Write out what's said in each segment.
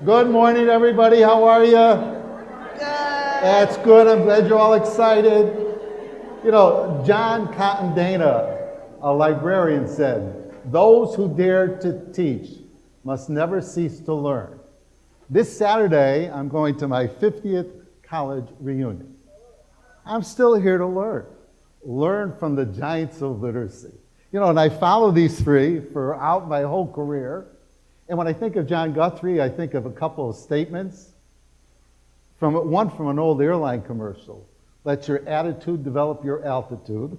Good morning, everybody. How are you? Good. That's good. I'm glad you're all excited. You know, John Cotton Dana, a librarian, said, "Those who dare to teach must never cease to learn." This Saturday, I'm going to my 50th college reunion. I'm still here to learn from the giants of literacy. You know, and I follow these three throughout my whole career. And when I think of John Guthrie, I think of a couple of statements. One from an old airline commercial: "Let your attitude develop your altitude."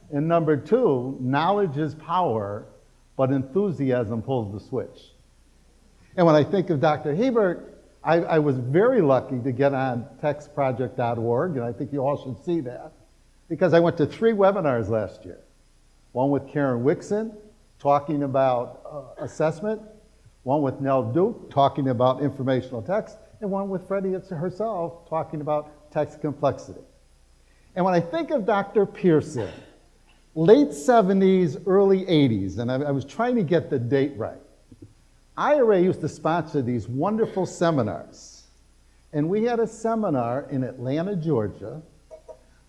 And number two, "Knowledge is power, but enthusiasm pulls the switch." And when I think of Dr. Hiebert, I was very lucky to get on textproject.org, and I think you all should see that, because I went to 3 webinars last year. One with Karen Wixon, talking about assessment, one with Nell Duke, talking about informational text, and one with Freddie herself, talking about text complexity. And when I think of Dr. Pearson, late 70s, early 80s, and I was trying to get the date right, IRA used to sponsor these wonderful seminars. And we had a seminar in Atlanta, Georgia,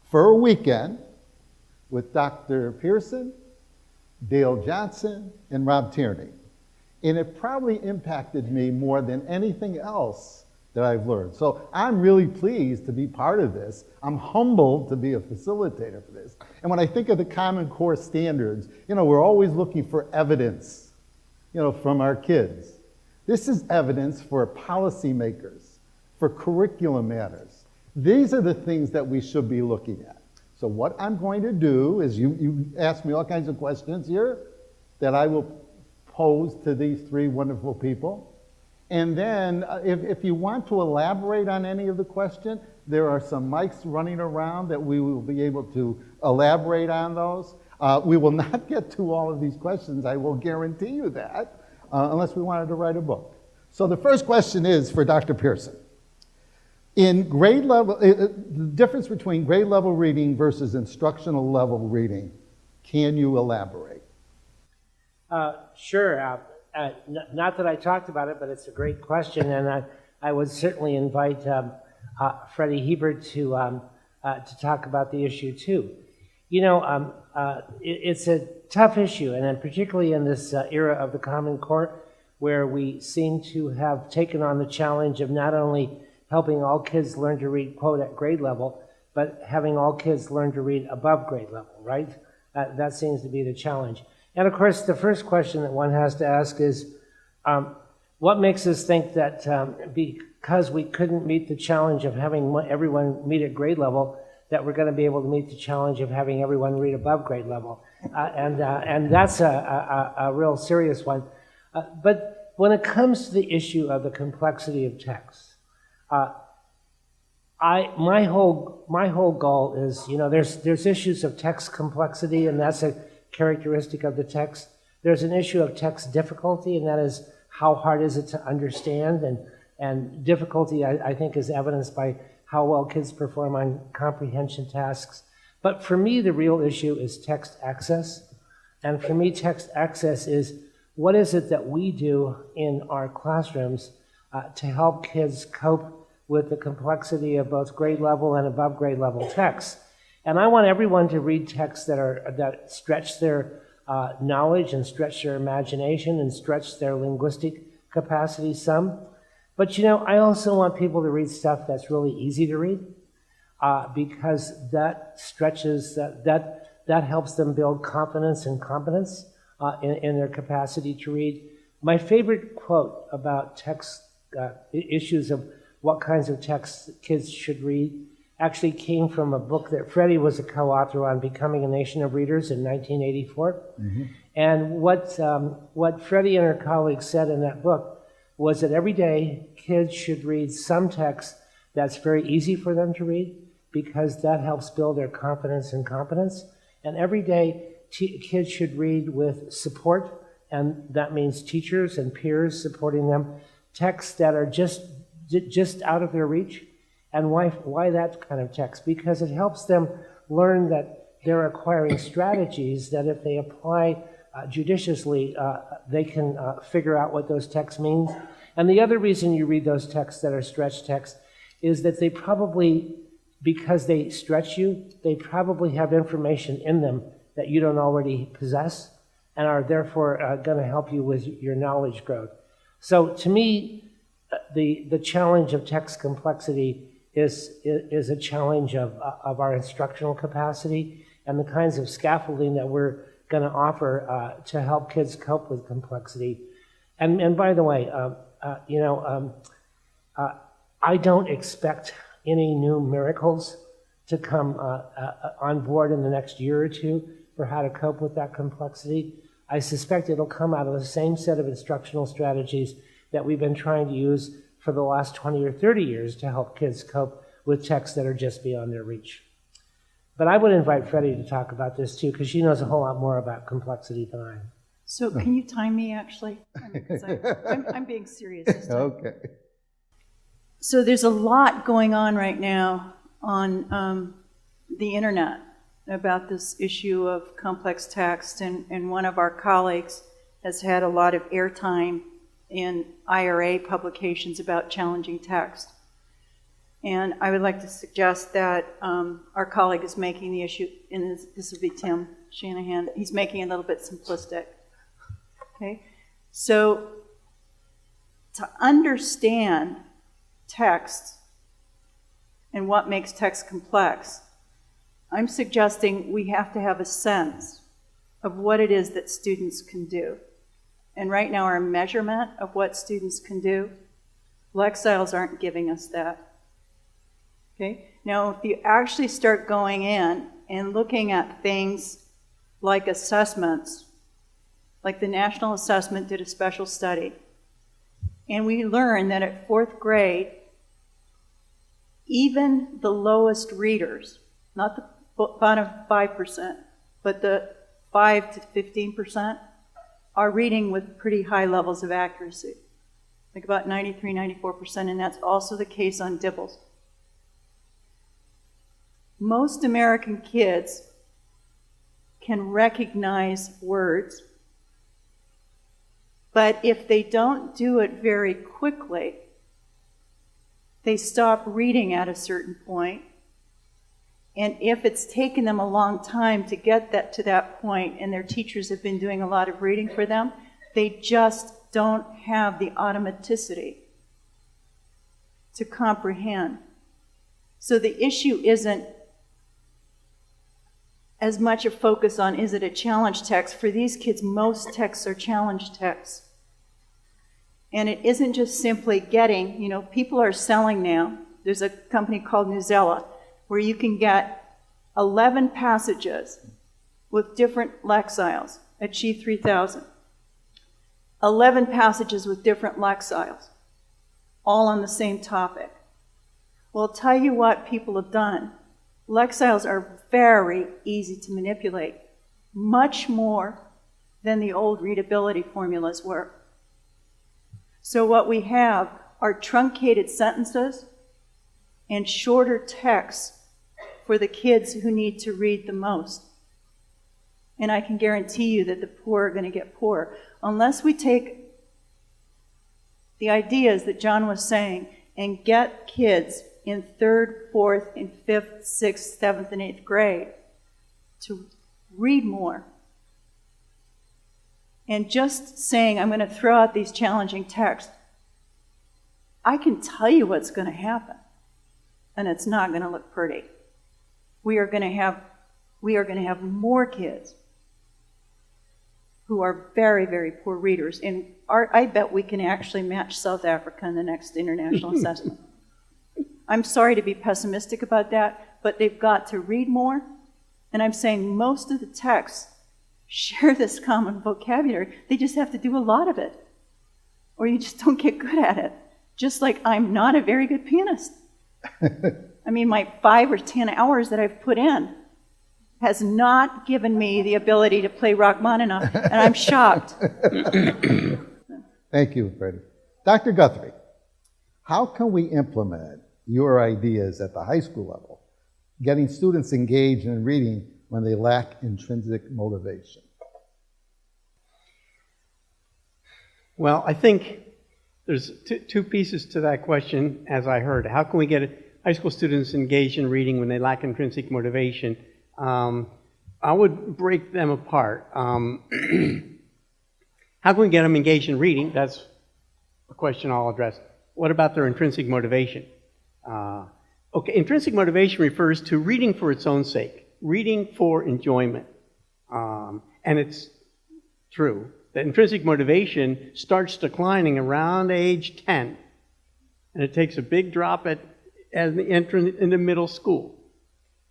for a weekend with Dr. Pearson, Dale Johnson, and Rob Tierney. And it probably impacted me more than anything else that I've learned. So I'm really pleased to be part of this. I'm humbled to be a facilitator for this. And when I think of the Common Core standards, you know, we're always looking for evidence, you know, from our kids. This is evidence for policymakers, for curriculum matters. These are the things that we should be looking at. So what I'm going to do is, you ask me all kinds of questions here that I will pose to these 3 wonderful people. And then if you want to elaborate on any of the question, there are some mics running around that we will be able to elaborate on those. We will not get to all of these questions, I will guarantee you that, unless we wanted to write a book. So the first question is for Dr. Pearson. In grade level, the difference between grade level reading versus instructional level reading, can you elaborate? Sure. Not that I talked about it, but it's a great question, and I would certainly invite Freddie Hiebert to talk about the issue too. You know, it's a tough issue, and then particularly in this era of the Common Core, where we seem to have taken on the challenge of not only helping all kids learn to read, quote, at grade level, but having all kids learn to read above grade level, right? That seems to be the challenge. And of course, the first question that one has to ask is, what makes us think that because we couldn't meet the challenge of having everyone meet at grade level, that we're going to be able to meet the challenge of having everyone read above grade level? And that's a real serious one. But when it comes to the issue of the complexity of text, my whole goal is, you know, there's issues of text complexity, and that's a characteristic of the text. There's an issue of text difficulty, and that is how hard is it to understand, and difficulty, I think, is evidenced by how well kids perform on comprehension tasks. But for me, the real issue is text access. And for me, text access is, what is it that we do in our classrooms to help kids cope with the complexity of both grade level and above grade level texts? And I want everyone to read texts that stretch their knowledge and stretch their imagination and stretch their linguistic capacity some. But you know, I also want people to read stuff that's really easy to read, because that stretches, that helps them build confidence and competence in their capacity to read. My favorite quote about text issues of what kinds of texts kids should read actually came from a book that Freddie was a co-author on, Becoming a Nation of Readers, in 1984. Mm-hmm. And what Freddie and her colleagues said in that book was that every day kids should read some text that's very easy for them to read, because that helps build their confidence and competence. And every day kids should read with support, and that means teachers and peers supporting them, texts that are just out of their reach. And why that kind of text? Because it helps them learn that they're acquiring strategies that if they apply judiciously, they can figure out what those texts mean. And the other reason you read those texts that are stretch texts is that they probably, because they stretch you, they probably have information in them that you don't already possess and are therefore going to help you with your knowledge growth. So to me, the challenge of text complexity is a challenge of our instructional capacity and the kinds of scaffolding that we're going to offer to help kids cope with complexity. And by the way, I don't expect any new miracles to come on board in the next year or two for how to cope with that complexity. I suspect it'll come out of the same set of instructional strategies that we've been trying to use for the last 20 or 30 years to help kids cope with texts that are just beyond their reach. But I would invite Freddie to talk about this too, because she knows a whole lot more about complexity than I. So can you time me, actually? I'm being serious this time. Okay. So there's a lot going on right now on the internet about this issue of complex text, and one of our colleagues has had a lot of airtime in IRA publications about challenging text. And I would like to suggest that our colleague is making the issue, and this would be Tim Shanahan, he's making it a little bit simplistic. Okay? So to understand text and what makes text complex, I'm suggesting we have to have a sense of what it is that students can do. And right now our measurement of what students can do, Lexiles aren't giving us that. Okay? Now, if you actually start going in and looking at things like assessments, like the National Assessment did a special study, and we learned that at 4th grade, even the lowest readers, not the bottom 5%, but the 5 to 15%, are reading with pretty high levels of accuracy, like about 93, 94%, and that's also the case on Dibbles. Most American kids can recognize words, but if they don't do it very quickly, they stop reading at a certain point. And if it's taken them a long time to get that to that point, and their teachers have been doing a lot of reading for them, they just don't have the automaticity to comprehend. So the issue isn't as much a focus on, is it a challenge text? For these kids, most texts are challenge texts. And it isn't just simply getting, people are selling now. There's a company called Newsella where you can get 11 passages with different Lexiles, Achieve 3000. 11 passages with different Lexiles, all on the same topic. Well, I'll tell you what people have done. Lexiles are very easy to manipulate, much more than the old readability formulas were. So what we have are truncated sentences and shorter texts for the kids who need to read the most. And I can guarantee you that the poor are going to get poorer. Unless we take the ideas that John was saying and get kids in 3rd, 4th, and 5th, 6th, 7th, and 8th grade to read more. And just saying, I'm going to throw out these challenging texts, I can tell you what's going to happen. And it's not going to look pretty. We are going to have more kids who are very, very poor readers. And I bet we can actually match South Africa in the next international assessment. I'm sorry to be pessimistic about that, but they've got to read more. And I'm saying most of the texts share this common vocabulary. They just have to do a lot of it, or you just don't get good at it. Just like I'm not a very good pianist. I mean, my 5 or 10 hours that I've put in has not given me the ability to play Rachmaninoff, and I'm shocked. Thank you, Freddie. Dr. Guthrie, how can we implement your ideas at the high school level, getting students engaged in reading when they lack intrinsic motivation? Well, I think There's two pieces to that question, as I heard. How can we get high school students engaged in reading when they lack intrinsic motivation? I would break them apart. How can we get them engaged in reading? That's a question I'll address. What about their intrinsic motivation? Okay, intrinsic motivation refers to reading for its own sake, reading for enjoyment. And it's true that intrinsic motivation starts declining around age 10. And it takes a big drop at the entrance into middle school.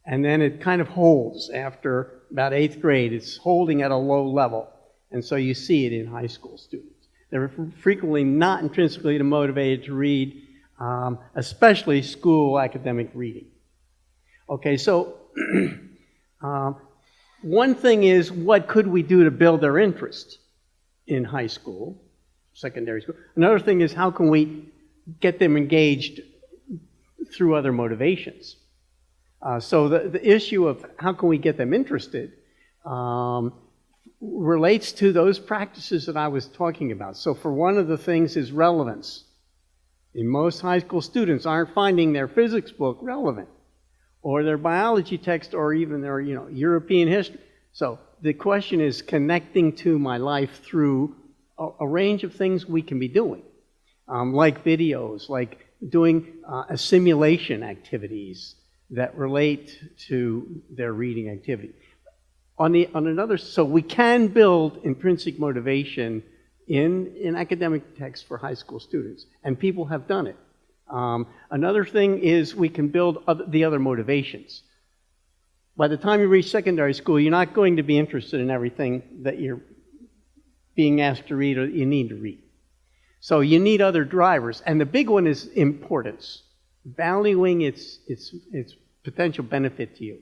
And then it kind of holds after about 8th grade. It's holding at a low level. And so you see it in high school students. They're frequently not intrinsically motivated to read, especially school academic reading. Okay, so one thing is, what could we do to build their interest in high school, secondary school? Another thing is, how can we get them engaged through other motivations? So the issue of how can we get them interested relates to those practices that I was talking about. So for one of the things is relevance. And most high school students aren't finding their physics book relevant, or their biology text, or even their European history. So the question is connecting to my life through a range of things we can be doing, like videos, like doing assimilation activities that relate to their reading activity. So we can build intrinsic motivation in academic texts for high school students, and people have done it. Another thing is we can build the other motivations. By the time you reach secondary school, you're not going to be interested in everything that you're being asked to read or you need to read. So you need other drivers, and the big one is importance, valuing its potential benefit to you.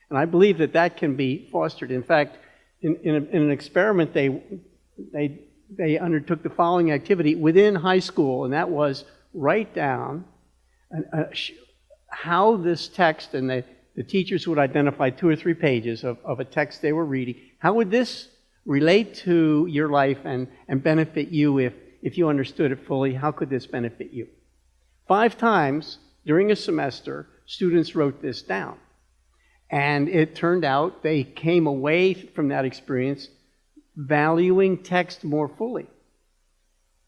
And I believe that can be fostered. In fact, in an experiment, they undertook the following activity within high school, and that was write down how this text, and the teachers would identify 2 or 3 pages of a text they were reading. How would this relate to your life and benefit you if you understood it fully? How could this benefit you? 5 times during a semester, students wrote this down. And it turned out they came away from that experience valuing text more fully.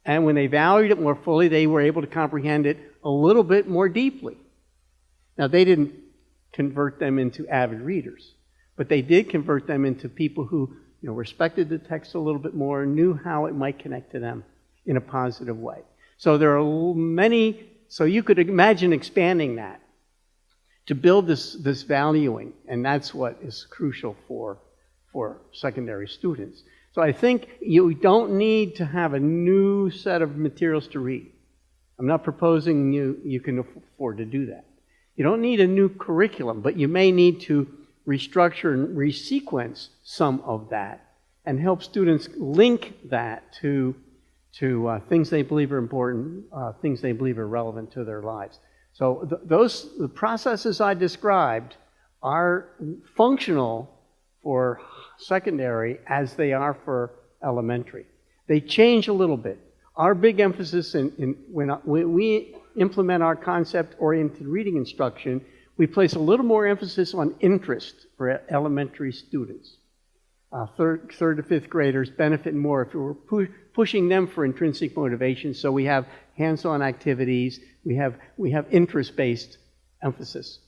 And when they valued it more fully, they were able to comprehend it a little bit more deeply. Now, they didn't convert them into avid readers, but they did convert them into people who respected the text a little bit more, knew how it might connect to them in a positive way. So there are many, so you could imagine expanding that to build this valuing, and that's what is crucial for secondary students. So I think you don't need to have a new set of materials to read. I'm not proposing you can afford to do that. You don't need a new curriculum, but you may need to restructure and resequence some of that and help students link that to things they believe are important, things they believe are relevant to their lives. So the processes I described are functional for secondary as they are for elementary. They change a little bit. Our big emphasis when we implement our concept-oriented reading instruction, we place a little more emphasis on interest for elementary students. Third to fifth graders benefit more if we're pushing them for intrinsic motivation. So we have hands-on activities. We have interest-based emphasis.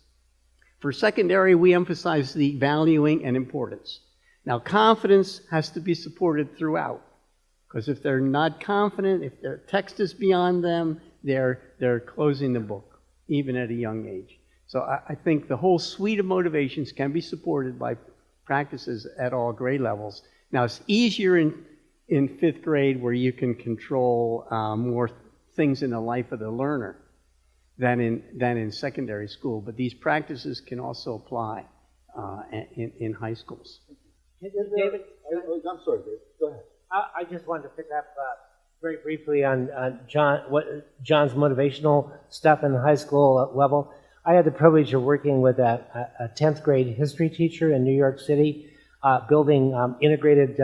For secondary, we emphasize the valuing and importance. Now, confidence has to be supported throughout, because if they're not confident, if their text is beyond them, they're closing the book, even at a young age. So I think the whole suite of motivations can be supported by practices at all grade levels. Now, it's easier in fifth grade, where you can control more things in the life of the learner than in secondary school. But these practices can also apply in high schools. David? I'm sorry, Dave. Go ahead. I just wanted to pick up very briefly on John's motivational stuff in the high school level. I had the privilege of working with a 10th grade history teacher in New York City, building integrated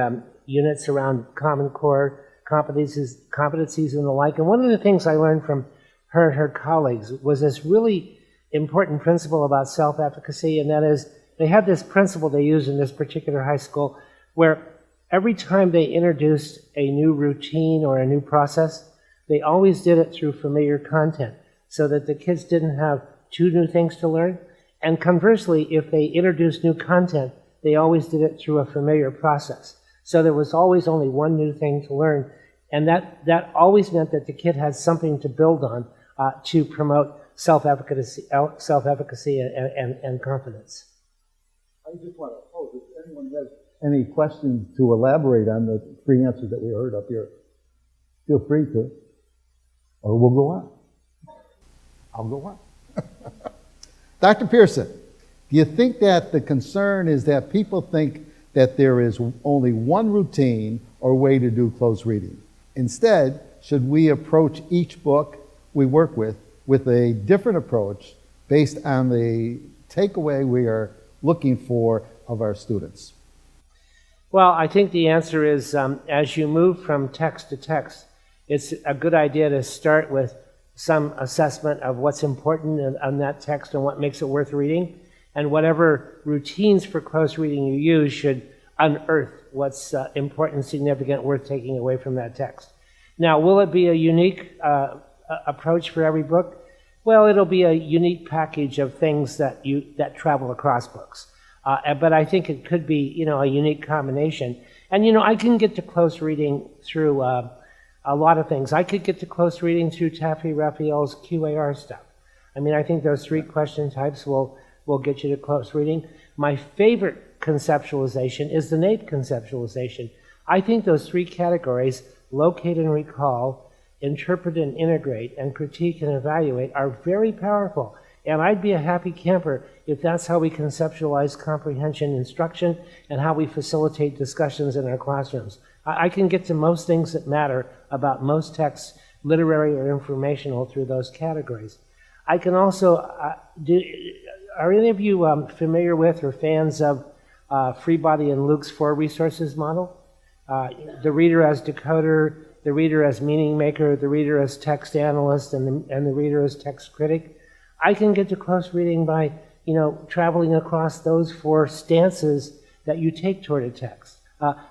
units around Common Core competencies and the like. And one of the things I learned from her and her colleagues was this really important principle about self-efficacy, and that is they have this principle they use in this particular high school where every time they introduced a new routine or a new process, they always did it through familiar content so that the kids didn't have two new things to learn. And conversely, if they introduced new content, they always did it through a familiar process. So there was always only one new thing to learn. And that always meant that the kid had something to build on to promote self-efficacy and confidence. I just want to pose, if anyone has any questions to elaborate on the three answers that we heard up here, feel free to, or we'll go on. I'll go on. Dr. Pearson, do you think that the concern is that people think that there is only one routine or way to do close reading? Instead, should we approach each book we work with a different approach based on the takeaway we are looking for of our students? Well, I think the answer is as you move from text to text, it's a good idea to start with some assessment of what's important on that text and what makes it worth reading. And whatever routines for close reading you use should unearth what's important, significant, worth taking away from that text. Now, will it be a unique approach for every book? Well, it'll be a unique package of things that travel across books. But I think it could be, a unique combination. And, I can get to close reading through a lot of things. I could get to close reading through Taffy Raphael's QAR stuff. I think those three question types will get you to close reading. My favorite conceptualization is the NAEP conceptualization. I think those three categories, locate and recall, interpret and integrate, and critique and evaluate, are very powerful. And I'd be a happy camper if that's how we conceptualize comprehension instruction and how we facilitate discussions in our classrooms. I can get to most things that matter about most texts, literary or informational, through those categories. I can also are any of you familiar with or fans of Freebody and Luke's 4 resources model? The reader as decoder, the reader as meaning maker, the reader as text analyst, and the reader as text critic. I can get to close reading by, traveling across those 4 stances that you take toward a text.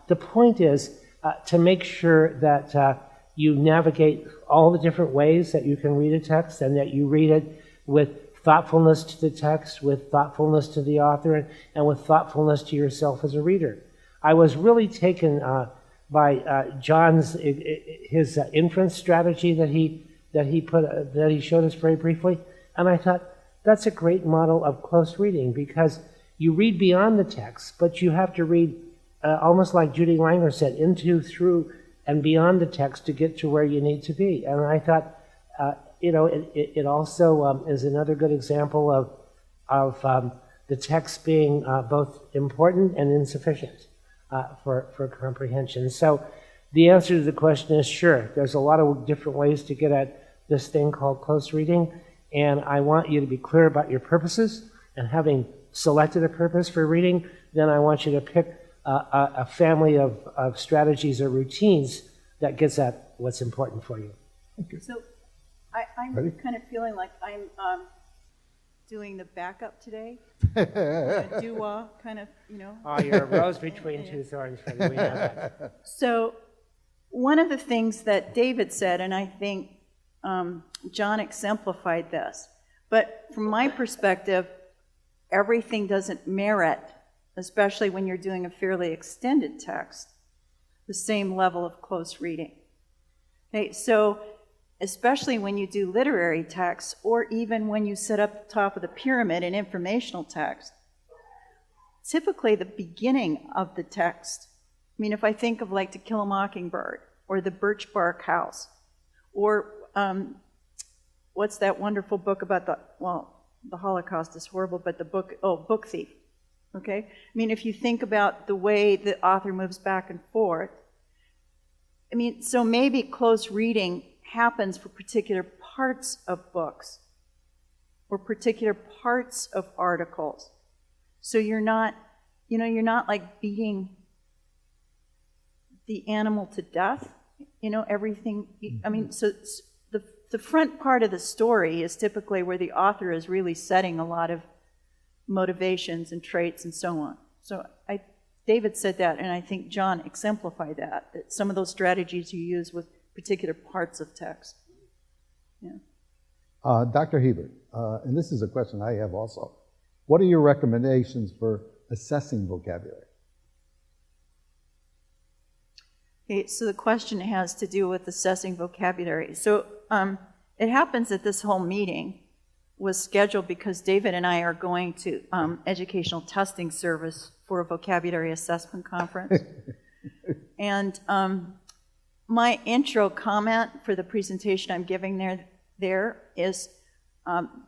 The point is to make sure that you navigate all the different ways that you can read a text and that you read it with thoughtfulness to the text, with thoughtfulness to the author, and with thoughtfulness to yourself as a reader. I was really taken by John's his inference strategy that he showed us very briefly, and I thought that's a great model of close reading because you read beyond the text, but you have to read almost like Judy Langer said, into, through, and beyond the text to get to where you need to be. And I thought, it also is another good example of the text being both important and insufficient for comprehension. So the answer to the question is sure. There's a lot of different ways to get at this thing called close reading, and I want you to be clear about your purposes, and having selected a purpose for reading, then I want you to pick a family of strategies or routines that gets at what's important for you. Okay. So I'm kind of feeling like I'm doing the backup today. Doo-wah, kind of, Oh, you're a rose between two thorns, Freddie. We know that. So one of the things that David said, and I think John exemplified this, but from my perspective, everything doesn't merit, especially when you're doing a fairly extended text, the same level of close reading. Okay, so especially when you do literary text, or even when you sit up the top of the pyramid in informational text, typically the beginning of the text, if I think of like To Kill a Mockingbird, or The Birch Bark House, or what's that wonderful book about the Holocaust is horrible, but the book, Book Thief. Okay? If you think about the way the author moves back and forth, so maybe close reading happens for particular parts of books or particular parts of articles. So you're not like beating the animal to death everything. I mean, so the front part of the story is typically where the author is really setting a lot of motivations and traits and so on. So David said that, and I think John exemplified that some of those strategies you use with particular parts of text. Yeah. Dr. Hiebert, and this is a question I have also. What are your recommendations for assessing vocabulary? Okay, so the question has to do with assessing vocabulary. So it happens that this whole meeting was scheduled because David and I are going to educational testing service for a vocabulary assessment conference. And my intro comment for the presentation I'm giving there is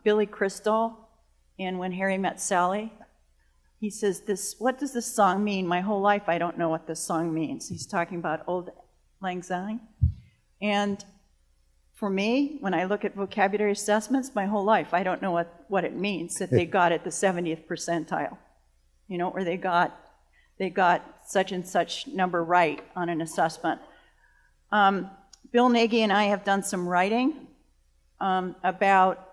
Billy Crystal in When Harry Met Sally. He says, what does this song mean? My whole life I don't know what this song means. He's talking about Old Lang Syne. And for me, when I look at vocabulary assessments, my whole life I don't know what it means that they got at the 70th percentile, or they got such and such number right on an assessment. Bill Nagy and I have done some writing about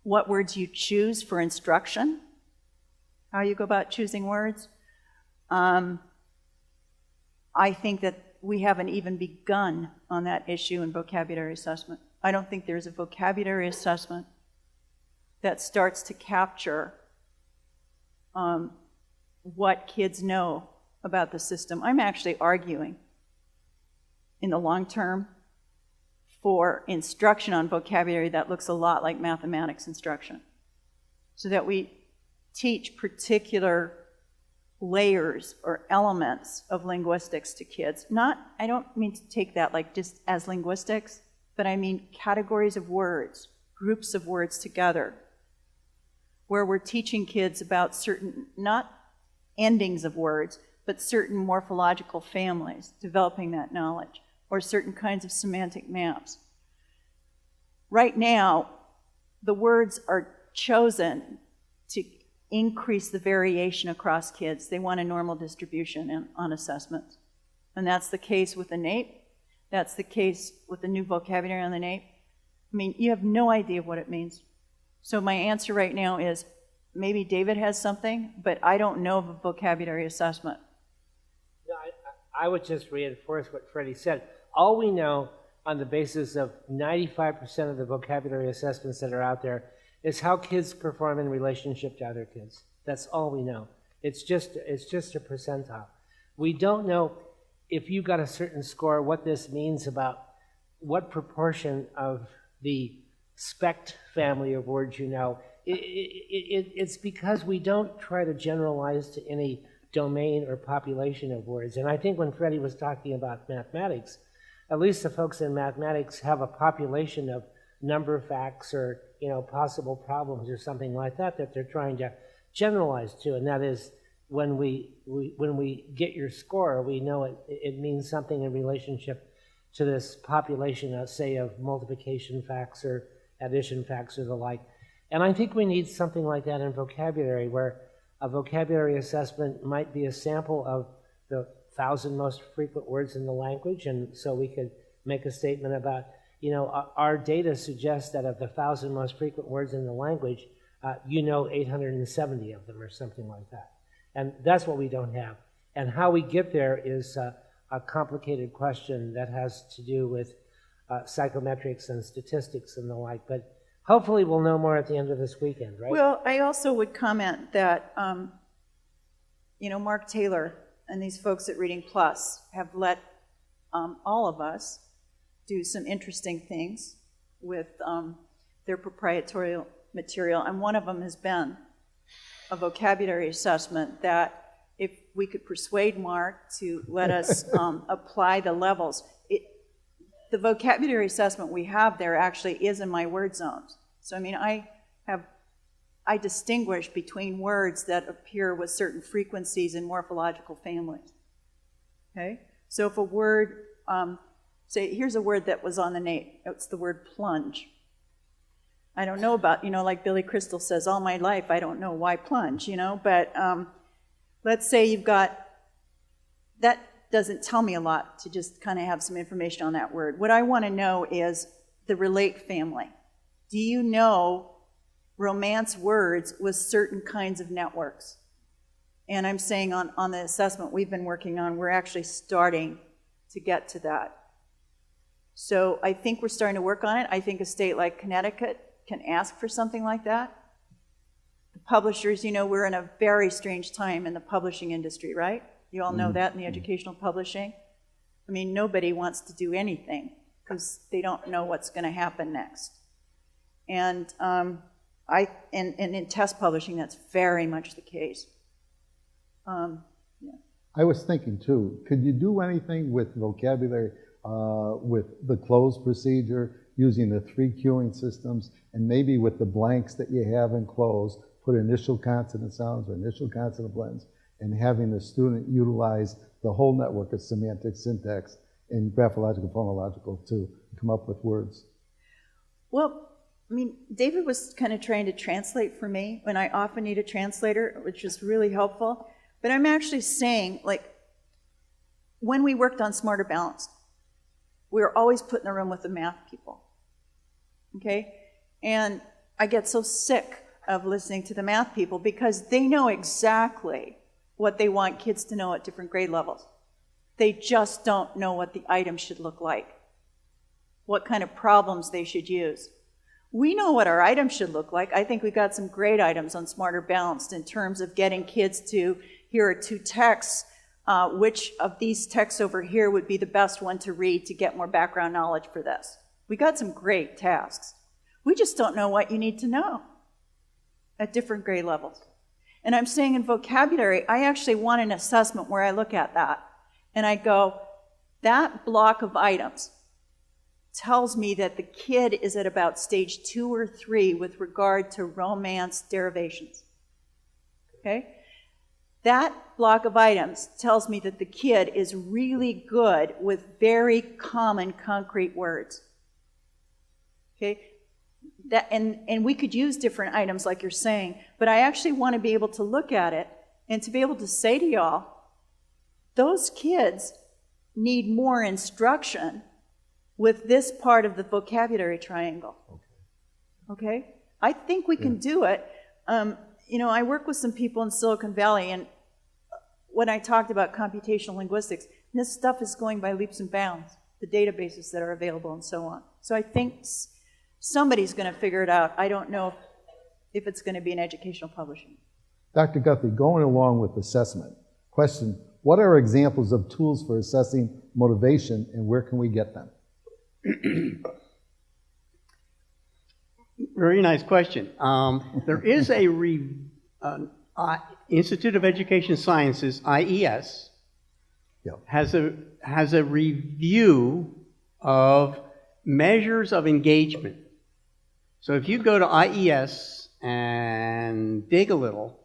what words you choose for instruction, how you go about choosing words. I think that we haven't even begun on that issue in vocabulary assessment. I don't think there's a vocabulary assessment that starts to capture what kids know about the system. I'm actually arguing in the long term for instruction on vocabulary that looks a lot like mathematics instruction, so that we teach particular layers or elements of linguistics to kids. I don't mean to take that like just as linguistics, but I mean categories of words, groups of words together, where we're teaching kids about certain, not endings of words, but certain morphological families, developing that knowledge, or certain kinds of semantic maps. Right now, the words are chosen to increase the variation across kids. They want a normal distribution on assessments. And that's the case with the NAEP. That's the case with the new vocabulary on the NAEP. I mean, you have no idea what it means. So my answer right now is maybe David has something, but I don't know of a vocabulary assessment. No, I would just reinforce what Freddie said. All we know on the basis of 95% of the vocabulary assessments that are out there is how kids perform in relationship to other kids. That's all we know. It's just a percentile. We don't know if you got a certain score, what this means about what proportion of the SPECT family of words you know. It's because we don't try to generalize to any domain or population of words. And I think when Freddie was talking about mathematics, at least the folks in mathematics have a population of number facts or possible problems or something like that they're trying to generalize to, and that is when we get your score, we know it means something in relationship to this population, say, of multiplication facts or addition facts or the like. And I think we need something like that in vocabulary, where a vocabulary assessment might be a sample of the 1,000 most frequent words in the language, and so we could make a statement about, our data suggests that of the 1,000 most frequent words in the language, 870 of them or something like that. And that's what we don't have. And how we get there is a complicated question that has to do with psychometrics and statistics and the like. But hopefully we'll know more at the end of this weekend, right? Well, I also would comment that, Mark Taylor and these folks at Reading Plus have let all of us do some interesting things with their proprietary material. And one of them has been a vocabulary assessment that if we could persuade Mark to let us apply the levels. The vocabulary assessment we have there actually is in my word zones. So, I distinguish between words that appear with certain frequencies in morphological families. Okay? So if a word, say, here's a word that was on the NAEP. It's the word plunge. I don't know about, like Billy Crystal says, all my life I don't know why plunge, but let's say you've got, that doesn't tell me a lot to just kind of have some information on that word. What I want to know is the relate family. Do you know romance words with certain kinds of networks? And I'm saying on the assessment we've been working on, we're actually starting to get to that. So I think we're starting to work on it. I think a state like Connecticut can ask for something like that. The publishers, you know, we're in a very strange time in the publishing industry, right? You all know that in the educational publishing. I mean, nobody wants to do anything because they don't know what's going to happen next. And in test publishing, that's very much the case. Yeah. I was thinking too, could you do anything with vocabulary, with the closed procedure, using the 3 cueing systems, and maybe with the blanks that you have in closed, put initial consonant sounds or initial consonant blends, and having the student utilize the whole network of semantic syntax and graphological, phonological to come up with words? Well, I mean, David was kind of trying to translate for me, and I often need a translator, which is really helpful. But I'm actually saying, like, when we worked on Smarter Balanced, we were always put in the room with the math people, okay? And I get so sick of listening to the math people because they know exactly what they want kids to know at different grade levels. They just don't know what the item should look like, what kind of problems they should use. We know what our items should look like. I think we got some great items on Smarter Balanced in terms of getting kids to, here are 2 texts, which of these texts over here would be the best one to read to get more background knowledge for this. We got some great tasks. We just don't know what you need to know at different grade levels. And I'm saying in vocabulary, I actually want an assessment where I look at that and I go, that block of items tells me that the kid is at about stage 2 or 3 with regard to romance derivations. Okay? That block of items tells me that the kid is really good with very common, concrete words. Okay? And we could use different items like you're saying, but I actually want to be able to look at it and to be able to say to y'all, those kids need more instruction with this part of the vocabulary triangle. Okay? I think we can do it. You know, I work with some people in Silicon Valley, and when I talked about computational linguistics, this stuff is going by leaps and bounds, the databases that are available and so on. So I think somebody's going to figure it out. I don't know if it's going to be in educational publishing. Dr. Guthrie, going along with assessment, question, what are examples of tools for assessing motivation and where can we get them? Very nice question. There is a Institute of Education Sciences, IES, Yep. has a review of measures of engagement. So if you go to IES and dig a little,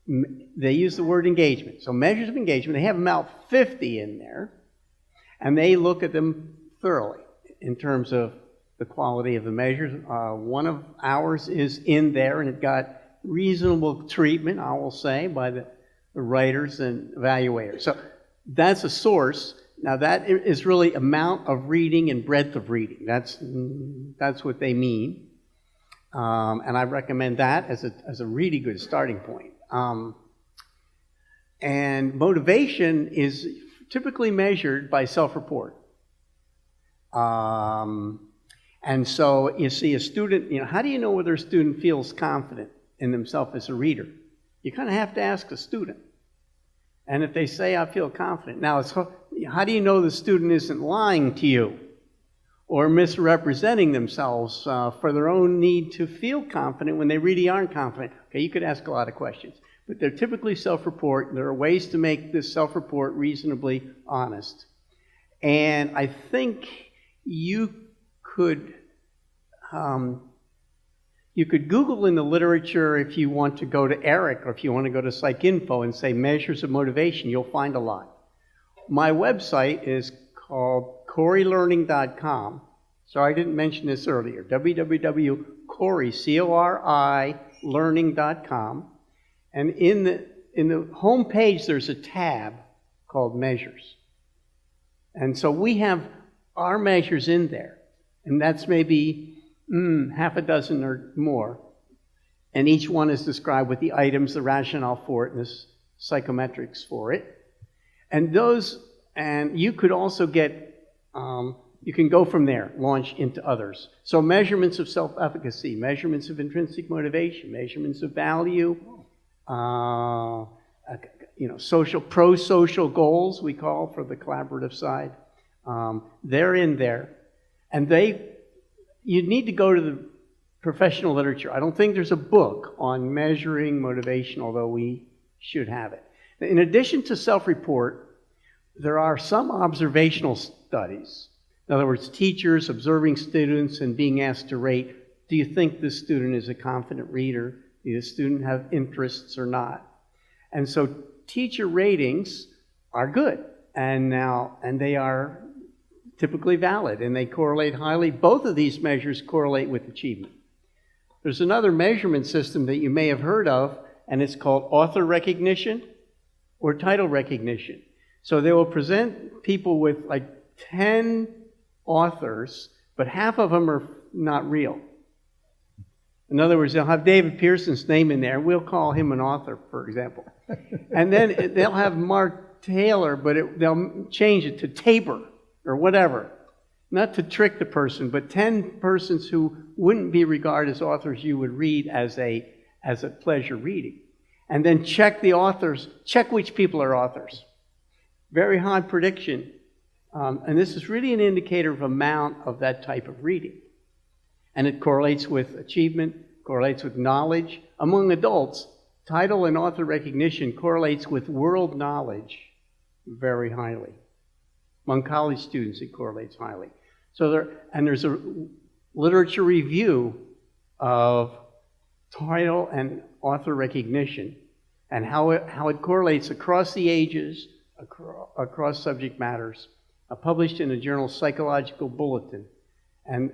they use the word engagement. So measures of engagement, they have about 50 in there, and they look at them thoroughly in terms of the quality of the measures. One of ours is in there, and it got reasonable treatment, I will say, by the writers and evaluators. So that's a source. Now that is really amount of reading and breadth of reading. That's what they mean. And I recommend that as a really good starting point. And motivation is typically measured by self-report. And so you see a student, how do you know whether a student feels confident in themselves as a reader? You kind of have to ask a student. And if they say, I feel confident. Now, how do you know the student isn't lying to you or misrepresenting themselves for their own need to feel confident when they really aren't confident? Okay, you could ask a lot of questions. But they're typically self-report. There are ways to make this self-report reasonably honest. And I think you could Google in the literature if you want to go to ERIC or if you want to go to PsycInfo and say measures of motivation. You'll find a lot. My website is called CoriLearning.com. Sorry I didn't mention this earlier. www.cori, C-O-R-I, learning.com. And in the home page, there's a tab called Measures. And so we have our measures in there, and that's maybe half a dozen or more. And each one is described with the items, the rationale for it, and the psychometrics for it. And you could also get, you can go from there, launch into others. So measurements of self-efficacy, measurements of intrinsic motivation, measurements of value, pro-social goals, we call for the collaborative side. They're in there. And you'd need to go to the professional literature. I don't think there's a book on measuring motivation, although we should have it. In addition to self-report, there are some observational studies. In other words, teachers observing students and being asked to rate, do you think this student is a confident reader? Does the student have interests or not? And so teacher ratings are good, and they are typically valid, and they correlate highly. Both of these measures correlate with achievement. There's another measurement system that you may have heard of, and it's called author recognition or title recognition. So they will present people with like 10 authors, but half of them are not real. In other words, they'll have David Pearson's name in there. We'll call him an author, for example. And then they'll have Mark Taylor, but they'll change it to Tabor or whatever. Not to trick the person, but 10 persons who wouldn't be regarded as authors you would read as a pleasure reading. And then check the authors, check which people are authors. Very high prediction. And this is really an indicator of amount of that type of reading. And it correlates with achievement, correlates with knowledge. Among adults, title and author recognition correlates with world knowledge very highly. Among college students, it correlates highly. So there's a literature review of title and author recognition and how it correlates across the ages, across subject matters, published in a journal, Psychological Bulletin, and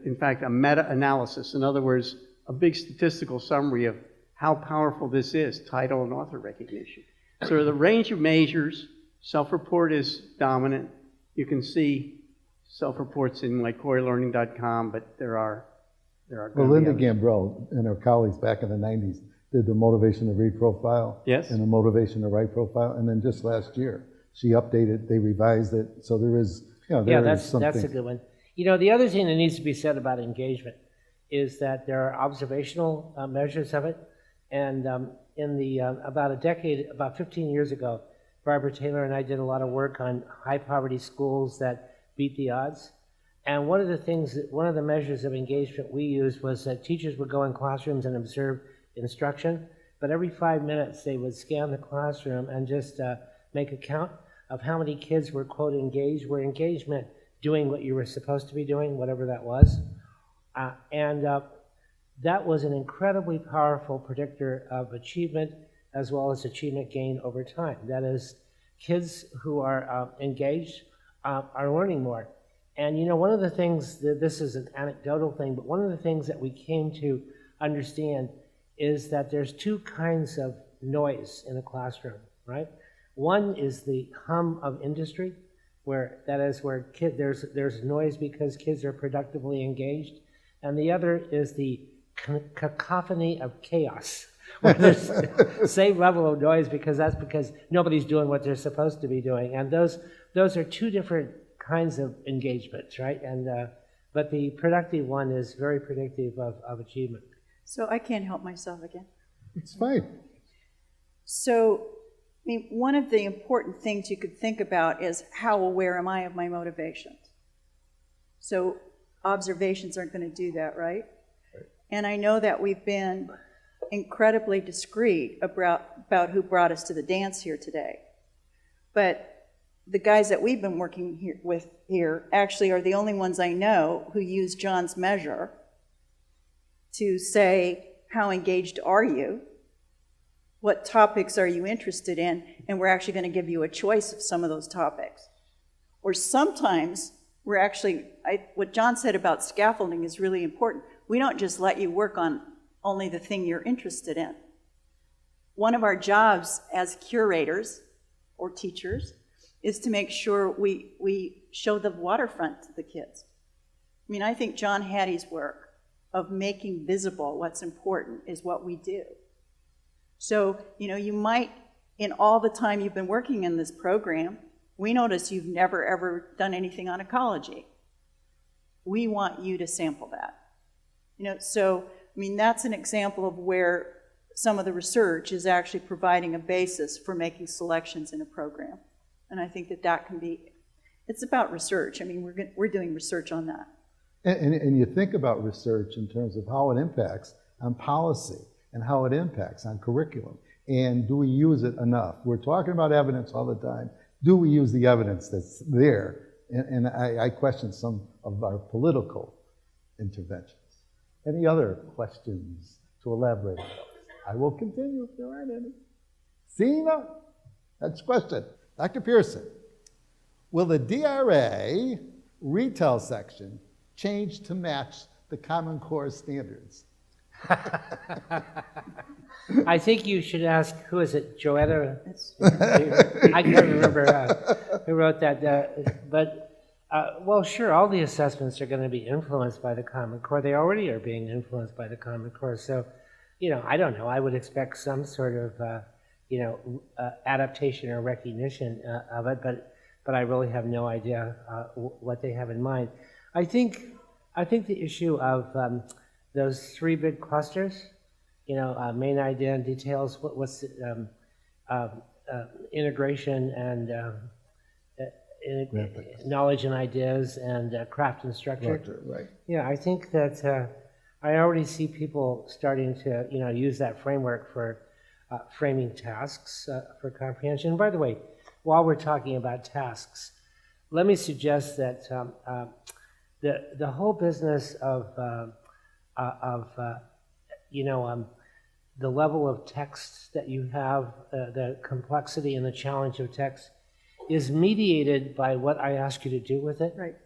in fact, a meta-analysis. In other words, a big statistical summary of how powerful this is, title and author recognition. So the range of measures, self-report is dominant. You can see self-reports in like CoreyLearning.com, but there are Well, Linda Gambrell and her colleagues back in the 90s did the motivation to read profile. Yes. And the motivation to write profile. And then just last year, she updated, they revised it. So there is, that's a good one. The other thing that needs to be said about engagement is that there are observational measures of it. And about 15 years ago, Barbara Taylor and I did a lot of work on high poverty schools that beat the odds. And one of the measures of engagement we used was that teachers would go in classrooms and observe instruction, but every 5 minutes they would scan the classroom and just make a count of how many kids were, quote, engaged. Were engagement doing what you were supposed to be doing, whatever that was. That was an incredibly powerful predictor of achievement as well as achievement gain over time. That is, kids who are engaged are learning more. And one of the things, this is an anecdotal thing, but one of the things that we came to understand is that there's two kinds of noise in a classroom, right? One is the hum of industry, where there's noise because kids are productively engaged, and the other is the cacophony of chaos, where there's the same level of noise because nobody's doing what they're supposed to be doing, and those are two different kinds of engagements, right? And but the productive one is very predictive of achievement. So I can't help myself again. It's fine. So, one of the important things you could think about is how aware am I of my motivations? So observations aren't going to do that, right? And I know that we've been incredibly discreet about who brought us to the dance here today. But the guys that we've been working with here actually are the only ones I know who use John's measure to say, how engaged are you? What topics are you interested in? And we're actually going to give you a choice of some of those topics. Or sometimes we're actually, what John said about scaffolding is really important. We don't just let you work on only the thing you're interested in. One of our jobs as curators or teachers is to make sure we show the waterfront to the kids. I mean, I think John Hattie's work of making visible what's important is what we do. So, you might, in all the time you've been working in this program, we notice you've never ever done anything on ecology. We want you to sample that. So, I mean, that's an example of where some of the research is actually providing a basis for making selections in a program. And I think that can be, it's about research. I mean, we're doing research on that. And you think about research in terms of how it impacts on policy and how it impacts on curriculum. And do we use it enough? We're talking about evidence all the time. Do we use the evidence that's there? And I question some of our political interventions. Any other questions to elaborate on those? I will continue if there aren't any. Sina? Next question. Dr. Pearson. Will the DRA retail section change to match the Common Core standards? I think you should ask, who is it, Joetta? I can't remember who wrote that. Well, sure, all the assessments are going to be influenced by the Common Core. They already are being influenced by the Common Core. So, I don't know. I would expect some sort of, adaptation or recognition of it, but I really have no idea what they have in mind. I think the issue of those three big clusters, main idea and details, what's integration and knowledge and ideas and craft and structure. Right. Yeah, I think that I already see people starting to use that framework for framing tasks for comprehension. And by the way, while we're talking about tasks, let me suggest that the whole business of the level of text that you have, the complexity and the challenge of text, is mediated by what I ask you to do with it. Right.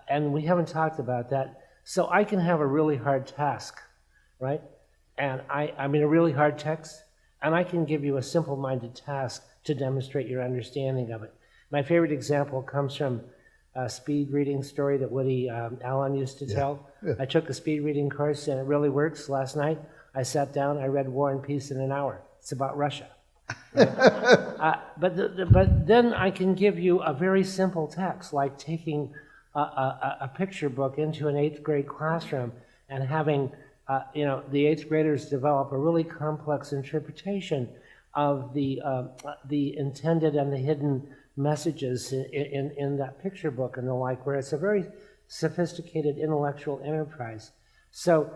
And we haven't talked about that. So I can have a really hard task, right? And I mean a really hard text, and I can give you a simple-minded task to demonstrate your understanding of it. My favorite example comes from a speed reading story that Woody Allen used to tell. Yeah. I took a speed reading course, and it really works. Last night, I sat down, I read War and Peace in an hour. It's about Russia. But then I can give you a very simple text, like taking a picture book into an 8th grade classroom and having the 8th graders develop a really complex interpretation of the intended and the hidden messages in that picture book and the like, where it's a very sophisticated intellectual enterprise. So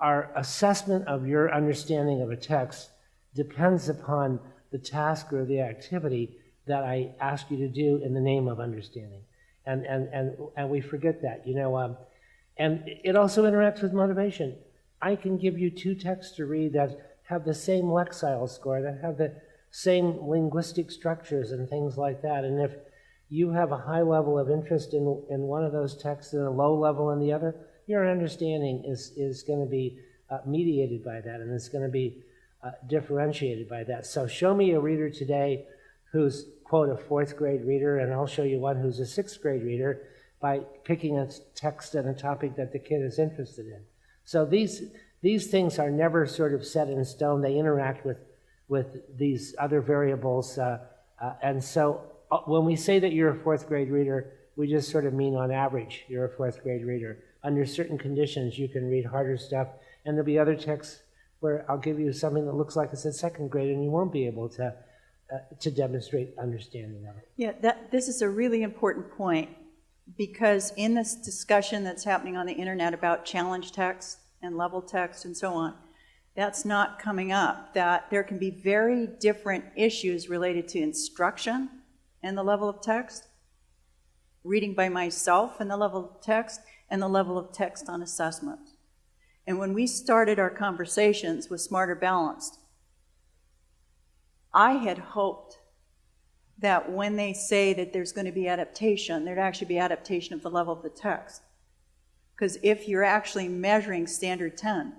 our assessment of your understanding of a text depends upon the task or the activity that I ask you to do in the name of understanding. And we forget that, and it also interacts with motivation. I can give you 2 texts to read that have the same lexile score, that have the same linguistic structures and things like that. And if you have a high level of interest in one of those texts and a low level in the other, your understanding is going to be mediated by that, and it's going to be differentiated by that. So show me a reader today who's, quote, a 4th grade reader, and I'll show you one who's a 6th grade reader by picking a text and a topic that the kid is interested in. So these things are never sort of set in stone. They interact with these other variables. And so when we say that you're a 4th grade reader, we just sort of mean on average you're a 4th grade reader. Under certain conditions, you can read harder stuff, and there'll be other texts where I'll give you something that looks like it's in 2nd grade, and you won't be able to demonstrate understanding of it. Yeah, this is a really important point, because in this discussion that's happening on the internet about challenge text and level text and so on, that's not coming up, that there can be very different issues related to instruction and the level of text, reading by myself and the level of text, and the level of text on assessment. And when we started our conversations with Smarter Balanced, I had hoped that when they say that there's going to be adaptation, there'd actually be adaptation of the level of the text. Because if you're actually measuring standard 10,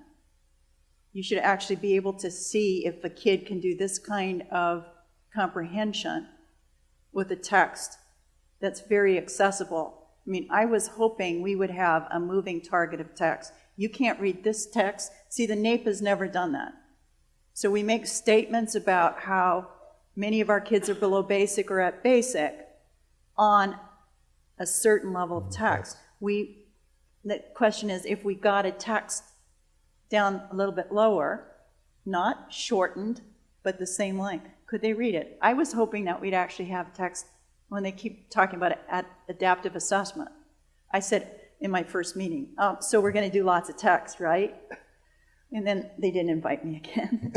you should actually be able to see if a kid can do this kind of comprehension with a text that's very accessible. I mean, I was hoping we would have a moving target of text. You can't read this text. See, the NAEP has never done that. So we make statements about how many of our kids are below basic or at basic on a certain level of text. The question is, if we got a text down a little bit lower, not shortened, but the same length, could they read it? I was hoping that we'd actually have text when they keep talking about adaptive assessment. I said in my first meeting, oh, so we're going to do lots of text, right? And then they didn't invite me again.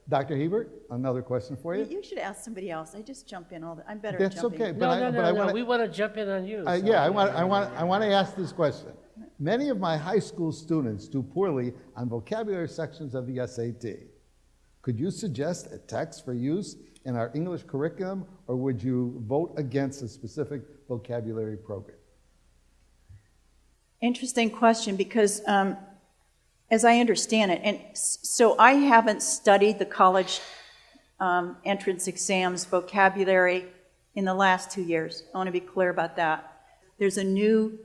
Dr. Hiebert, another question for you. You should ask somebody else. I just jump in all the. I'm better That's at jumping. okay. No. We want to jump in on you. Yeah, I want to ask this question. Many of my high school students do poorly on vocabulary sections of the SAT. Could you suggest a text for use in our English curriculum, or would you vote against a specific vocabulary program? Interesting question, because as I understand it, and so I haven't studied the college entrance exams vocabulary in the last 2 years. I want to be clear about that. There's a new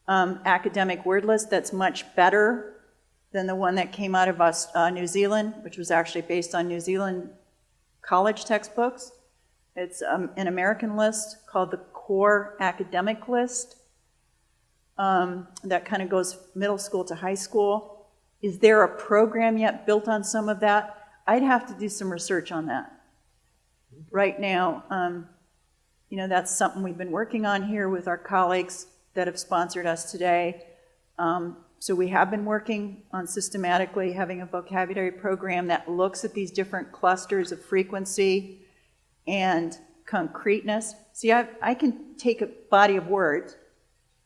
academic word list that's much better than the one that came out of New Zealand, which was actually based on New Zealand college textbooks. It's an American list called the Core Academic List that kind of goes middle school to high school. Is there a program yet built on some of that? I'd have to do some research on that. Right now, that's something we've been working on here with our colleagues that have sponsored us today. So we have been working on systematically having a vocabulary program that looks at these different clusters of frequency and concreteness. See, I can take a body of words,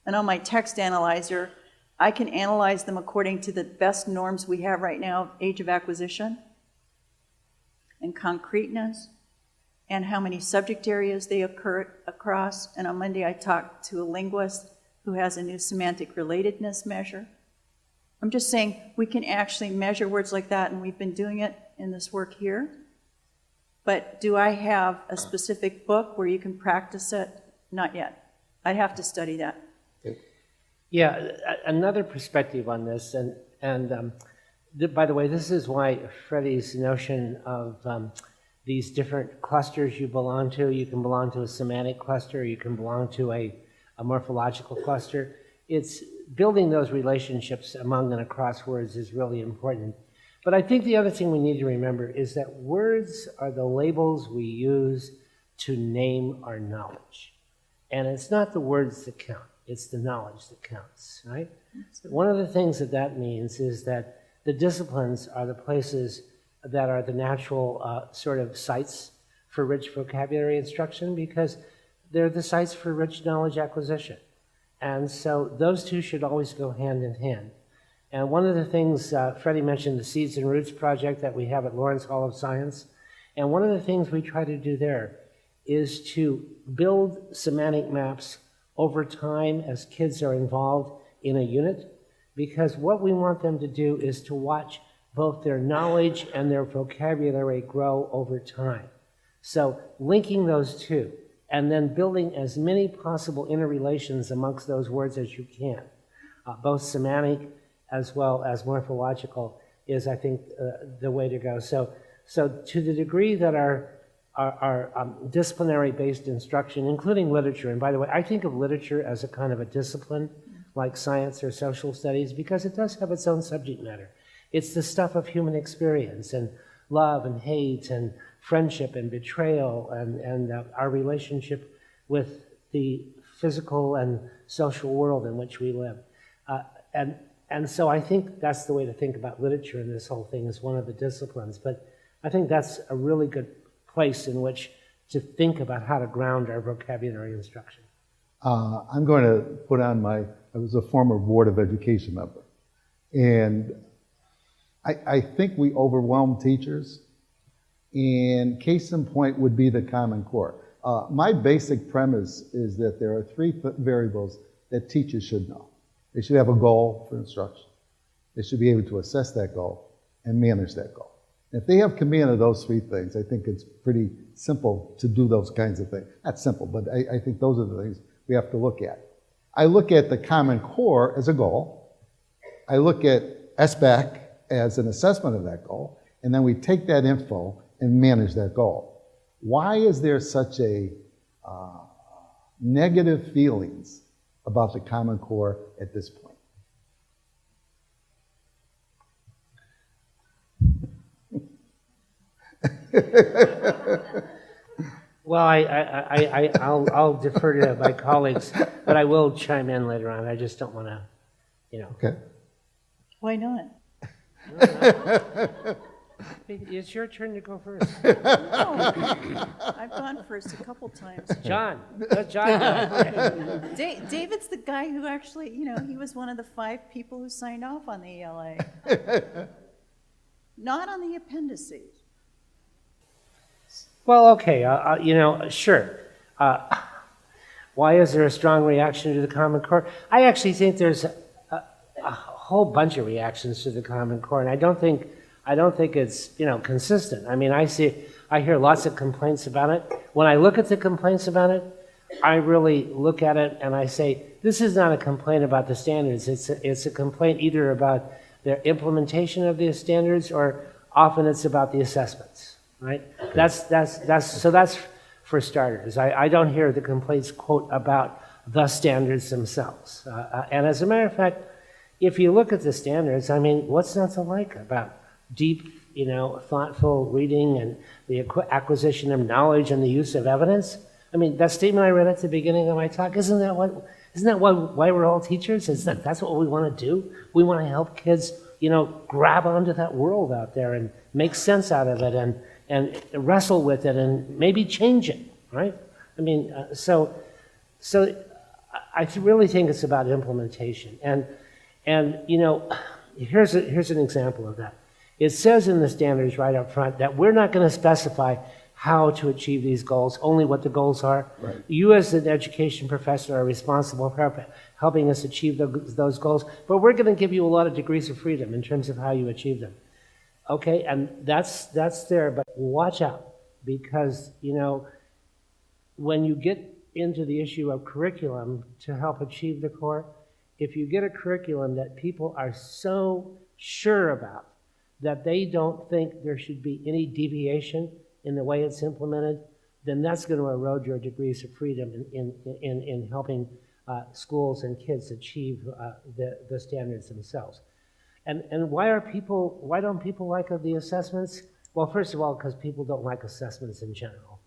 and on my text analyzer, I can analyze them according to the best norms we have right now, age of acquisition, and concreteness, and how many subject areas they occur across. And on Monday, I talked to a linguist who has a new semantic relatedness measure. I'm just saying we can actually measure words like that, and we've been doing it in this work here. But do I have a specific book where you can practice it? Not yet. I'd have to study that. Yeah, another perspective on this, and by the way, this is why Freddie's notion of these different clusters you belong to. You can belong to a semantic cluster, you can belong to a morphological cluster. It's building those relationships among and across words is really important. But I think the other thing we need to remember is that words are the labels we use to name our knowledge. And it's not the words that count, it's the knowledge that counts, right? One of the things that means is that the disciplines are the places that are the natural sort of sites for rich vocabulary instruction, because they're the sites for rich knowledge acquisition. And so those two should always go hand in hand. And one of the things, Freddie mentioned the Seeds and Roots project that we have at Lawrence Hall of Science. And one of the things we try to do there is to build semantic maps over time as kids are involved in a unit, because what we want them to do is to watch both their knowledge and their vocabulary grow over time. So linking those two, and then building as many possible interrelations amongst those words as you can, both semantic as well as morphological, is, I think, the way to go. So to the degree that our disciplinary-based instruction, including literature, and by the way, I think of literature as a kind of a discipline, like science or social studies, because it does have its own subject matter. It's the stuff of human experience, and love and hate and friendship and betrayal, and our relationship with the physical and social world in which we live. And so I think that's the way to think about literature in this whole thing, as one of the disciplines. But I think that's a really good place in which to think about how to ground our vocabulary instruction. I'm going to put on I was a former Board of Education member, and I think we overwhelm teachers, and case in point would be the Common Core. My basic premise is that there are three variables that teachers should know. They should have a goal for instruction. They should be able to assess that goal and manage that goal. If they have command of those three things, I think it's pretty simple to do those kinds of things. Not simple, but I think those are the things we have to look at. I look at the Common Core as a goal. I look at SBAC as an assessment of that goal, and then we take that info and manage that goal. Why is there such a negative feelings about the Common Core at this point? Well, I'll defer to my colleagues, but I will chime in later on. I just don't want to, Okay. Why not? It's your turn to go first. No, I've gone first a couple times. John. Let John go. David's the guy who actually, he was one of the 5 people who signed off on the ELA. Not on the appendices. Well, okay, sure. Why is there a strong reaction to the Common Core? I actually think there's a whole bunch of reactions to the Common Core, and I don't think it's consistent. I mean, I hear lots of complaints about it. When I look at the complaints about it, I really look at it and I say, this is not a complaint about the standards. It's a complaint either about the implementation of the standards, or often it's about the assessments. Right? That's for starters. I don't hear the complaints, quote, about the standards themselves. And as a matter of fact, if you look at the standards, I mean, what's not to like about deep, thoughtful reading and the acquisition of knowledge and the use of evidence? I mean, that statement I read at the beginning of my talk, isn't that why we're all teachers? That's what we want to do? We want to help kids, grab onto that world out there and make sense out of it and wrestle with it and maybe change it, right? I mean, so I really think it's about implementation. And here's an example of that. It says in the standards right up front that we're not going to specify how to achieve these goals, only what the goals are. Right. You as an education professor are responsible for helping us achieve those goals, but we're going to give you a lot of degrees of freedom in terms of how you achieve them. Okay, and that's there, but watch out, because, when you get into the issue of curriculum to help achieve the core, if you get a curriculum that people are so sure about that they don't think there should be any deviation in the way it's implemented, then that's going to erode your degrees of freedom in helping schools and kids achieve the standards themselves. And why don't people like the assessments? Well, first of all, because people don't like assessments in general.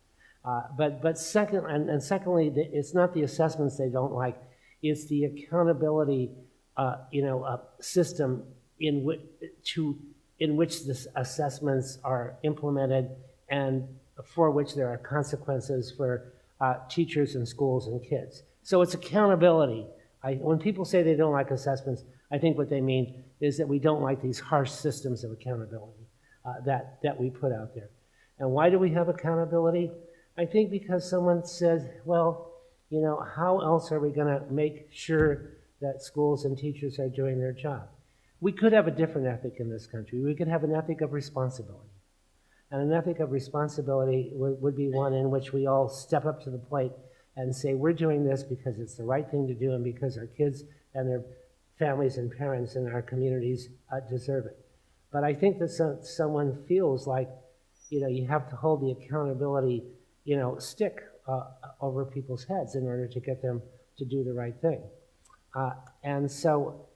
But secondly, it's not the assessments they don't like; it's the accountability, system in which the assessments are implemented, and for which there are consequences for teachers and schools and kids. So it's accountability. When people say they don't like assessments, I think what they mean is that we don't like these harsh systems of accountability that we put out there. And why do we have accountability? I think because someone says, well, how else are we going to make sure that schools and teachers are doing their job? We could have a different ethic in this country. We could have an ethic of responsibility. And an ethic of responsibility would be one in which we all step up to the plate and say, we're doing this because it's the right thing to do and because our kids and their families and parents in our communities deserve it. But I think that someone feels like, you have to hold the accountability, stick over people's heads in order to get them to do the right thing. And so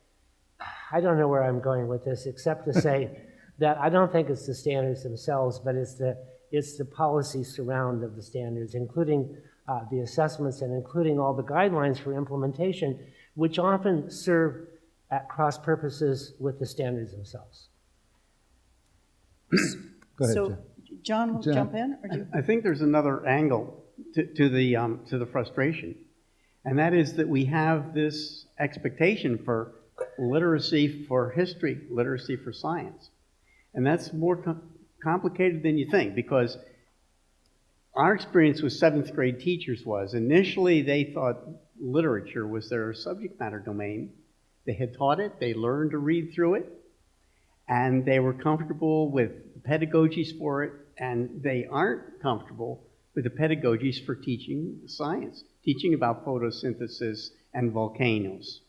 I don't know where I'm going with this, except to say that I don't think it's the standards themselves, but it's the policy surround of the standards, including the assessments and including all the guidelines for implementation, which often serve at cross purposes with the standards themselves. Go ahead, So, John will jump in? Or I think there's another angle to the frustration, and that is that we have this expectation for literacy for history, literacy for science. And that's more complicated than you think, because our experience with 7th grade teachers was initially they thought literature was their subject matter domain. They had taught it, they learned to read through it, and they were comfortable with pedagogies for it, and they aren't comfortable with the pedagogies for teaching science, teaching about photosynthesis and volcanoes,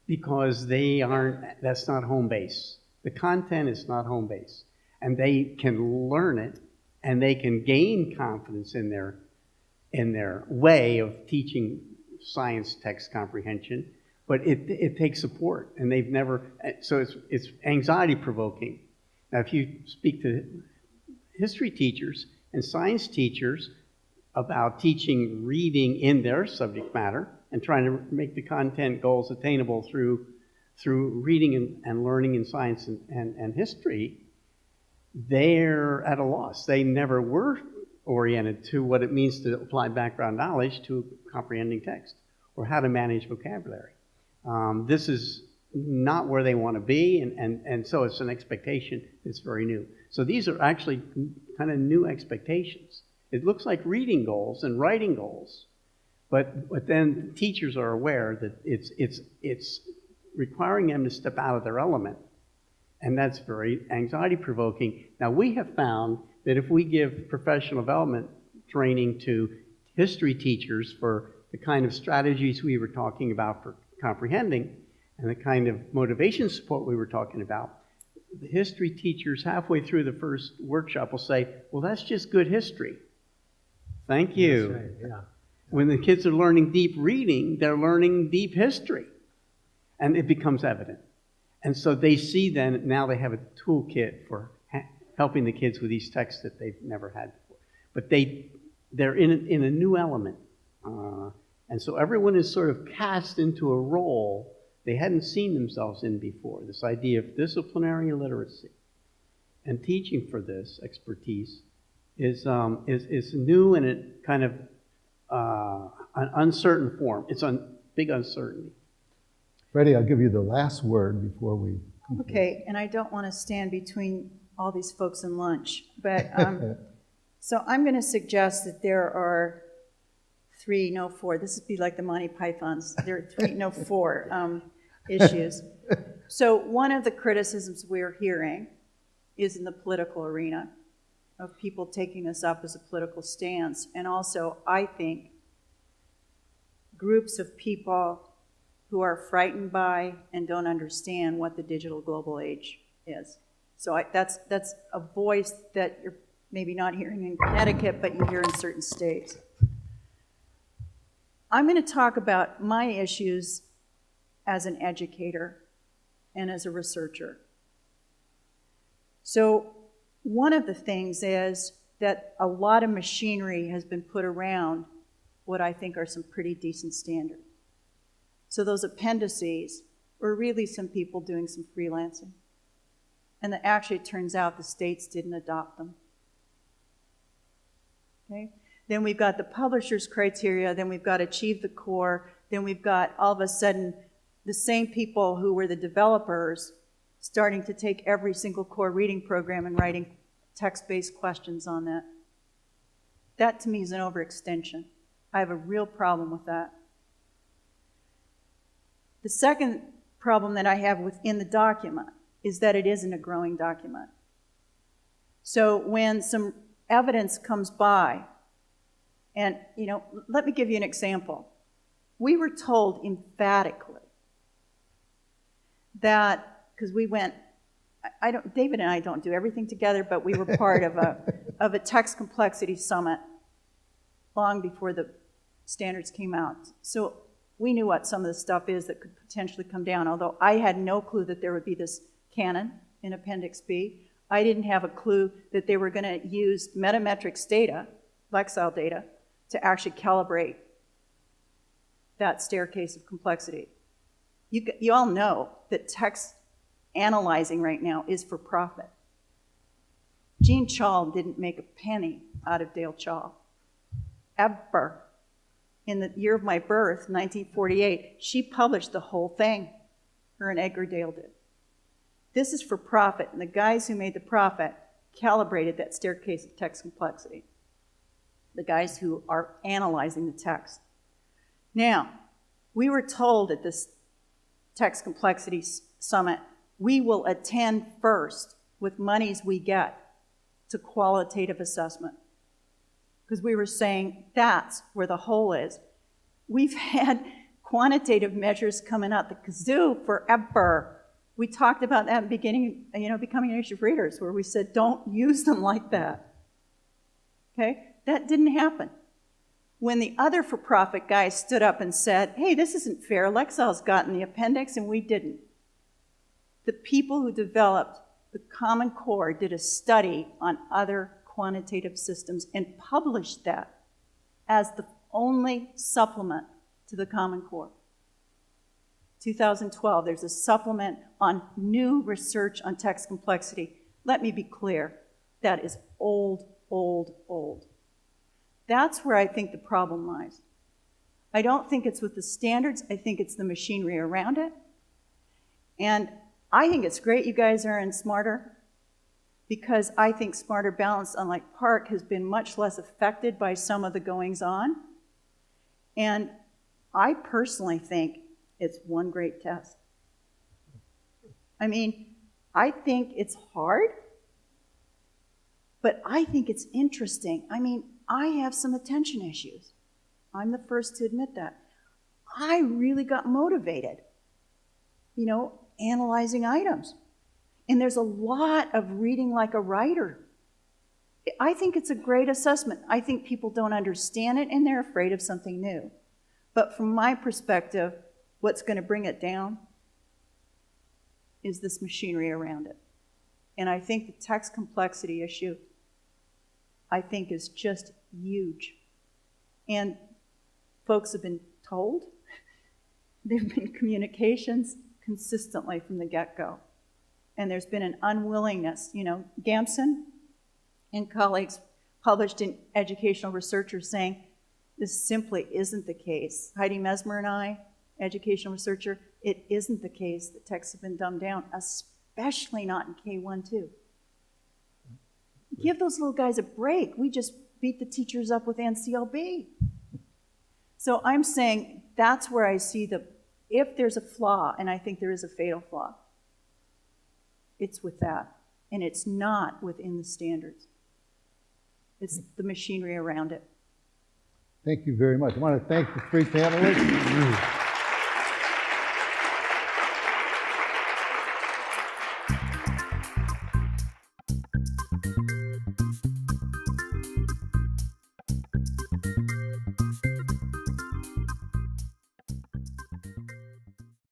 because that's not home base. The content is not home base. And they can learn it, and they can gain confidence in their way of teaching science text comprehension, but it takes support, and they've never, so it's anxiety provoking. Now, if you speak to history teachers and science teachers about teaching reading in their subject matter and trying to make the content goals attainable through reading and learning in science and history, they're at a loss. They never were oriented to what it means to apply background knowledge to comprehending text or how to manage vocabulary. This is not where they want to be, and so it's an expectation that's very new. So these are actually kind of new expectations. It looks like reading goals and writing goals, but then teachers are aware that it's requiring them to step out of their element, and that's very anxiety provoking. Now, we have found that if we give professional development training to history teachers for the kind of strategies we were talking about for comprehending and the kind of motivation support we were talking about, the history teachers halfway through the first workshop will say, well, that's just good history. Thank you. That's right, yeah. When the kids are learning deep reading, they're learning deep history. And it becomes evident. And so they see then, now they have a toolkit for helping the kids with these texts that they've never had before. But they're in a new element. And so everyone is sort of cast into a role they hadn't seen themselves in before. This idea of disciplinary literacy and teaching for this expertise is new, and it kind of an uncertain form. It's a big uncertainty. Freddie, I'll give you the last word before we conclude. Okay, and I don't want to stand between all these folks and lunch, but so I'm going to suggest that there are four. This would be like the Monty Pythons. There are four issues. So one of the criticisms we're hearing is in the political arena of people taking this up as a political stance, and also, I think, groups of people who are frightened by and don't understand what the digital global age is. So that's a voice that you're maybe not hearing in Connecticut, but you hear in certain states. I'm going to talk about my issues as an educator and as a researcher. So one of the things is that a lot of machinery has been put around what I think are some pretty decent standards. So those appendices were really some people doing some freelancing. And that actually it turns out the states didn't adopt them. Okay? Then we've got the publisher's criteria, then we've got Achieve the Core, then we've got all of a sudden the same people who were the developers starting to take every single core reading program and writing text-based questions on that. That to me is an overextension. I have a real problem with that. The second problem that I have within the document is that it isn't a growing document. So when some evidence comes by, and let me give you an example. We were told emphatically that, because we went, David and I don't do everything together, but we were part of a text complexity summit long before the standards came out. So we knew what some of the stuff is that could potentially come down, although I had no clue that there would be this canon in Appendix B. I didn't have a clue that they were going to use metametrics data, Lexile data, to actually calibrate that staircase of complexity. You all know that text analyzing right now is for profit. Jean Chall didn't make a penny out of Dale Chall, ever. In the year of my birth, 1948, she published the whole thing. Her and Edgar Dale did. This is for profit, and the guys who made the profit calibrated that staircase of text complexity. The guys who are analyzing the text. Now, we were told at this text complexity summit, we will attend first with monies we get to qualitative assessment. Because we were saying that's where the hole is. We've had quantitative measures coming out the kazoo forever. We talked about that in the beginning, becoming initiative readers, where we said, don't use them like that. Okay? That didn't happen. When the other for-profit guy stood up and said, hey, this isn't fair, Lexil's gotten the appendix and we didn't. The people who developed the Common Core did a study on other quantitative systems and published that as the only supplement to the Common Core. 2012, there's a supplement on new research on text complexity. Let me be clear, that is old, old, old. That's where I think the problem lies. I don't think it's with the standards, I think it's the machinery around it. And I think it's great you guys are in Smarter, because I think Smarter Balanced, unlike Park, has been much less affected by some of the goings-on. And I personally think it's one great test. I mean, I think it's hard, but I think it's interesting. I mean, I have some attention issues. I'm the first to admit that. I really got motivated, analyzing items. And there's a lot of reading like a writer. I think it's a great assessment. I think people don't understand it and they're afraid of something new. But from my perspective, what's going to bring it down is this machinery around it. And I think the text complexity issue, I think, is just huge. And folks have been told, there have been communications consistently from the get-go. And there's been an unwillingness. Gamson and colleagues published in Educational Researcher saying this simply isn't the case. Heidi Mesmer and I, Educational Researcher, it isn't the case that texts have been dumbed down, especially not in K1, 2. Give those little guys a break. We just beat the teachers up with NCLB. So I'm saying that's where I see if there's a flaw, and I think there is a fatal flaw, it's with that. And it's not within the standards. It's the machinery around it. Thank you very much. I want to thank the three panelists.